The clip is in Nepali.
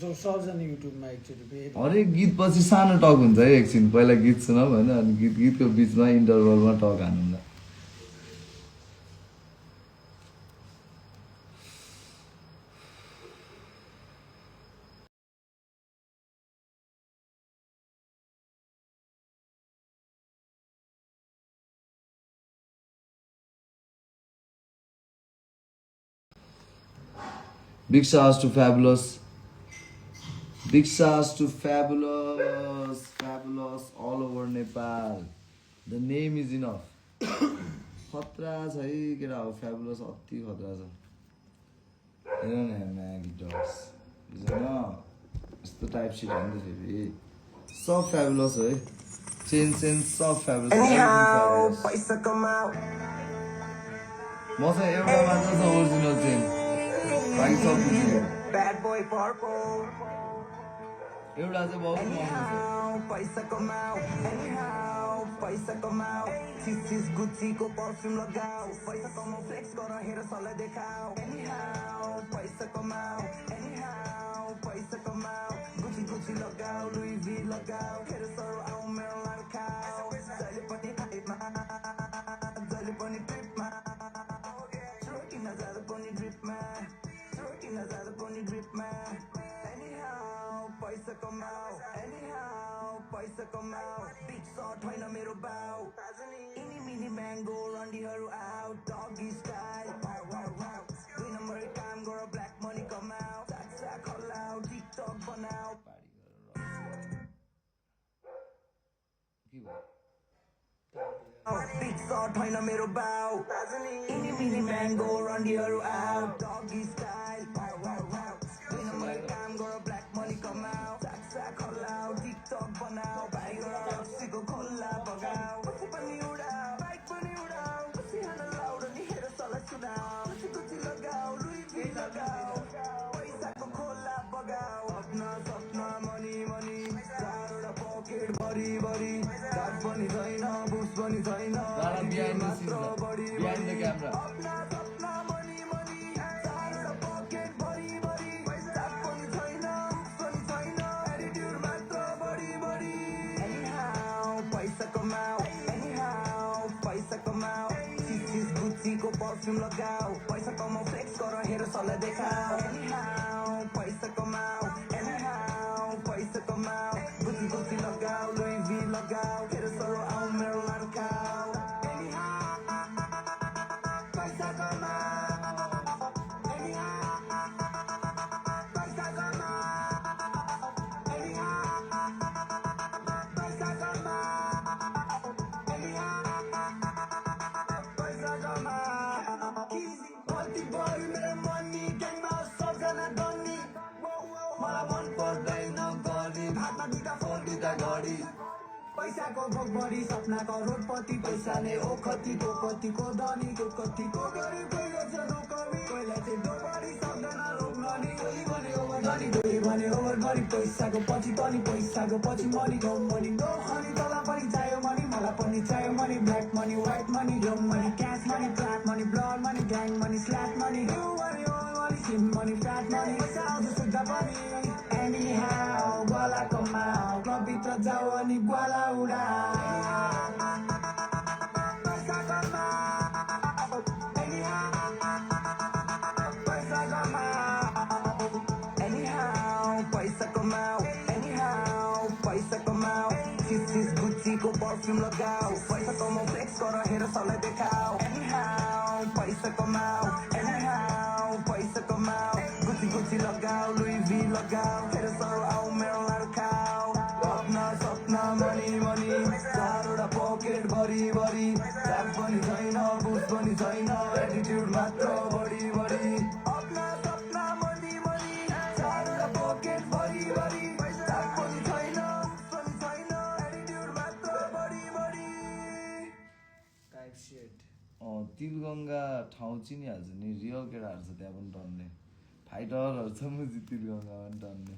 जो सर्जन युट्युबमा एकचोटि हरेक गीत पछि सानो टक हुन्छ है एकछिन पहिला गीत सुनाऊ होइन अनि गीतको बिचमा इन्टरभलमा टक हान्नु Big shouts to Fabulous. Big shouts to Fabulous. Fabulous all over Nepal. The name is enough. खतरा छ है केटा हो Fabulous अति खतरा छ हेर न म्यागी डग्स बुझेन यस्तो टाइप सिट हो नि त फेरि सब Fabulous हो है चेन सब Fabulous मसँग एउटा मात्र छ ओरिजिनल चेन बाकी सब Bad boy purple. एउटा चाहिँ बहुत महँगो छ पैसा कमाओ anyhow पैसा कमाओ चिज गुच्ची को परफ्यूम लगाओ पैसा कमाओ फ्लेक्स गर हेर सबलाई देखाओ anyhow पैसा कमाओ anyhow पैसा कमाओ गुच्ची लगाओ लुई भी लगाओ हेर सरो आऊ मेरो लाल खाओ जहिले पनि आइमा जहिले पनि ट्रिपमा किन जाँदा पनि ड्रिपमा किन जाँदा पनि ड्रिपमा पैसा कमाओ anyhow पैसा कमाओ बिच सर्ट होइन मेरो बाउ इनी मिनी म्याङ्गो रन्डीहरू आउट डगी स्टाइल 2 नम्बरै काम गर ब्ल्याक मनी कमाओ साक हल्लाओ टिकटक बनाओ बिच सर्ट होइन मेरो बाउ इनी मिनी म्याङ्गो रन्डीहरू आउट डगी स्टाइल 2 नम्बरै काम गर ब्ल्याक मनी कमाओ साक हल्लाओ टिकटक बनाओ बाहिर रक्सीको खोल्ला बगाओ पछि पनि उडाओ बाइक पनि उडाओ पछि हान लाउड अनि हेर सलाई सुनाओ गुच्ची लगाओ लुई भी लगाओ पैसाको खोल्ला बगाओ सपना मनी चारवटा पकेट भरी काठ पनि छैन बुस पनि छैन मात्र बढी अपना सपना मनी चारवटा पकेट भरी काठ पनि छैन बुस पनि छैन एटिट्युड मात्र बढी anyhow पैसा कमाओ anyhow पैसा कमाओ चिज गुच्चीको परफ्यूम लगाओ पैसा कमाओ फ्लेक्स गर हेर सबलाई देखाओ anyhow पैसा कमाओ anyhow पैसा कमाओ गुच्ची लगाओ लुई भी लगाओ हेर सरो आऊ मेरो लाल खाओ पैसा कमाओ पैसा पैसाको भोग बढी सपना करोडपति पैसाले ओखतीको कतिको धनीको कतिको गरिब कोही गर्छ नोकरी कोहीलाई चाहिँ डोबरी सक्दैन रोक्न कोही भने ओभर धनी कोही भने ओभर गरिब पैसाको पछि पनि पैसाको पछि money no money no honey तँलाई पनि चाहियो मनी मलाई पनि चाहियो money black money white money young money cash money black money blood money gang money slack money you money all money slim money fat money पैसा आउँछ सुत्दा पनि anyhow ग्वाला कमाओ क्लबभित्र जाऊ अनि ग्वाला उडाओ पैसा कमाओ anyhow पैसा कमाओ चिज गुच्चीको परफ्यूम लगाओ पैसा कमाओ फ्लेक्स गर हेर सबलाई देखाओ anyhow पैसा कमाओ गुच्ची लगाओ लुई भी लगाओ हेर सरो आऊ मेरो लाल खाओ अपना सपना मनी चारवटा पकेट भरी काठ पनि छैन बुस पनि छैन एटिट्युड मात्र बढी अपना सपना मनी चारवटा पकेट भरी काठ पनि छैन बुस पनि छैन एटिट्युड मात्र बढी टाइप सेट तिलगङ्गा ठाउँ चिनिहाल्छ नि रियल केटाहरू छ त्यहाँ पनि टन्ने फाइटरहरू छ मुजी तिलगङ्गामा पनि टन्ने